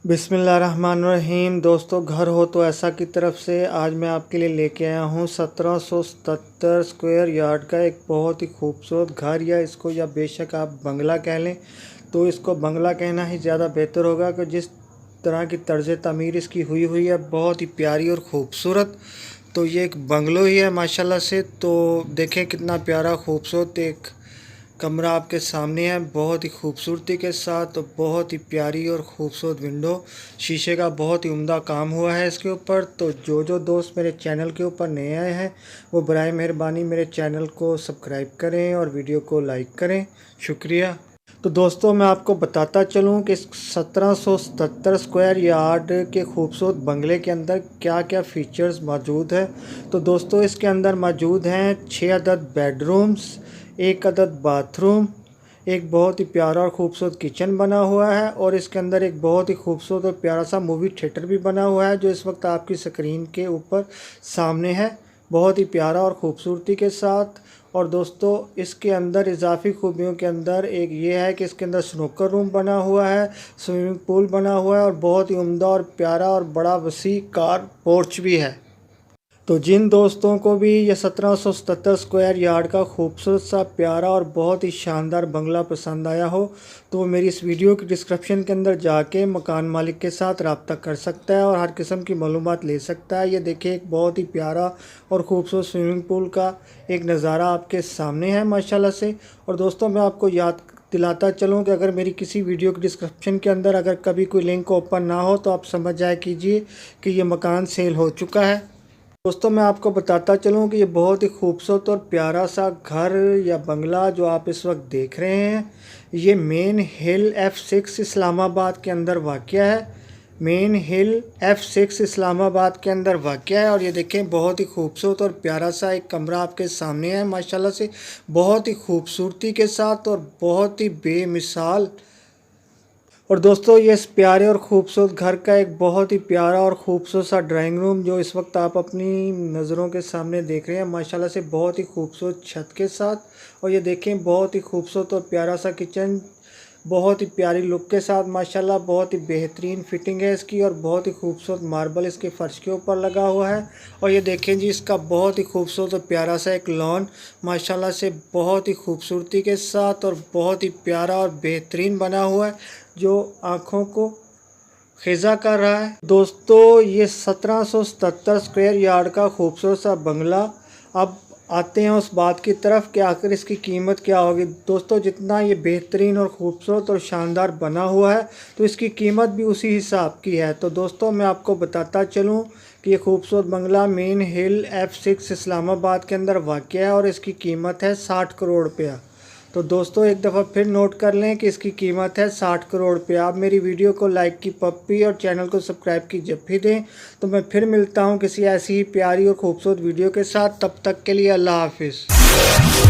बिस्मिल्लाहिर्रहमानिर्रहीम। दोस्तों, घर हो तो ऐसा की तरफ से आज मैं आपके लिए लेके आया हूँ 1777 स्क्वायर यार्ड का एक बहुत ही खूबसूरत घर, या बेशक आप बंगला कह लें तो इसको बंगला कहना ही ज़्यादा बेहतर होगा कि जिस तरह की तर्ज तमीर इसकी हुई हुई है बहुत ही प्यारी और ख़ूबसूरत। तो ये एक बंगलो ही है माशाल्लाह से। तो देखें कितना प्यारा खूबसूरत एक कमरा आपके सामने है, बहुत ही खूबसूरती के साथ। तो बहुत ही प्यारी और ख़ूबसूरत विंडो, शीशे का बहुत ही उम्दा काम हुआ है इसके ऊपर। तो जो दोस्त मेरे चैनल के ऊपर नए आए हैं वो बराए मेहरबानी मेरे चैनल को सब्सक्राइब करें और वीडियो को लाइक करें, शुक्रिया। तो दोस्तों, मैं आपको बताता चलूं कि 1777 स्क्वायर यार्ड के खूबसूरत बंगले के अंदर क्या क्या फ़ीचर्स मौजूद है। तो दोस्तों, इसके अंदर मौजूद हैं 6 अदद बेडरूम्स, 1 अदद बाथरूम, एक बहुत ही प्यारा और ख़ूबसूरत किचन बना हुआ है, और इसके अंदर एक बहुत ही खूबसूरत और प्यारा सा मूवी थिएटर भी बना हुआ है जो इस वक्त आपकी स्क्रीन के ऊपर सामने है, बहुत ही प्यारा और ख़ूबसूरती के साथ। और दोस्तों, इसके अंदर इजाफी खूबियों के अंदर एक ये है कि इसके अंदर स्नूकर रूम बना हुआ है, स्विमिंग पूल बना हुआ है, और बहुत ही उम्दा और प्यारा और बड़ा वसी कार पोर्च भी है। तो जिन दोस्तों को भी ये 1777 स्क्वायर यार्ड का खूबसूरत सा प्यारा और बहुत ही शानदार बंगला पसंद आया हो तो वो मेरी इस वीडियो की डिस्क्रिप्शन के अंदर जाके मकान मालिक के साथ रब्ता कर सकता है और हर किस्म की मालूमात ले सकता है। ये देखिए, एक बहुत ही प्यारा और ख़ूबसूरत स्विमिंग पूल का एक नज़ारा आपके सामने है माशाल्लाह से। और दोस्तों, मैं आपको याद दिलाता चलूँ कि अगर मेरी किसी वीडियो की डिस्क्रिप्शन के अंदर अगर कभी कोई लिंक ओपन ना हो तो आप समझ जाए कीजिए कि ये मकान सेल हो चुका है। दोस्तों, मैं आपको बताता चलूं कि ये बहुत ही खूबसूरत और प्यारा सा घर या बंगला जो आप इस वक्त देख रहे हैं, ये मेन हिल F6 इस्लामाबाद के अंदर वाक़या है। मेन हिल F6 इस्लामाबाद के अंदर वाक़या है। और ये देखें, बहुत ही खूबसूरत और प्यारा सा एक कमरा आपके सामने है माशाल्लाह से, बहुत ही खूबसूरती के साथ और बहुत ही बेमिसाल। और दोस्तों, ये इस प्यारे और ख़ूबसूरत घर का एक बहुत ही प्यारा और ख़ूबसूरत सा ड्राइंग रूम जो इस वक्त आप अपनी नज़रों के सामने देख रहे हैं माशाल्लाह से, बहुत ही खूबसूरत छत के साथ। और ये देखें, बहुत ही खूबसूरत और प्यारा सा किचन, बहुत ही प्यारी लुक के साथ माशाल्लाह, बहुत ही बेहतरीन फिटिंग है इसकी, और बहुत ही खूबसूरत मार्बल इसके फ़र्श के ऊपर लगा हुआ है। और ये देखें जी, इसका बहुत ही खूबसूरत और प्यारा सा एक लॉन माशाल्लाह से, बहुत ही खूबसूरती के साथ और बहुत ही प्यारा और बेहतरीन बना हुआ है जो आँखों को खिजा कर रहा है। दोस्तों, ये 1777 स्क्वायर यार्ड का खूबसूरत सा बंगला। अब आते हैं उस बात की तरफ कि आखिर इसकी कीमत क्या होगी। दोस्तों, जितना ये बेहतरीन और ख़ूबसूरत और शानदार बना हुआ है तो इसकी कीमत भी उसी हिसाब की है। तो दोस्तों, मैं आपको बताता चलूँ कि ये खूबसूरत बंगला मेन हिल F6 इस्लामाबाद के अंदर वाक़या है और इसकी कीमत है 60 करोड़ रुपया। तो दोस्तों, एक दफ़ा फिर नोट कर लें कि इसकी कीमत है 60 करोड़ रुपया। आप मेरी वीडियो को लाइक की पप्पी और चैनल को सब्सक्राइब की जप्पी दें। तो मैं फिर मिलता हूं किसी ऐसी ही प्यारी और ख़ूबसूरत वीडियो के साथ। तब तक के लिए अल्लाह हाफिज़।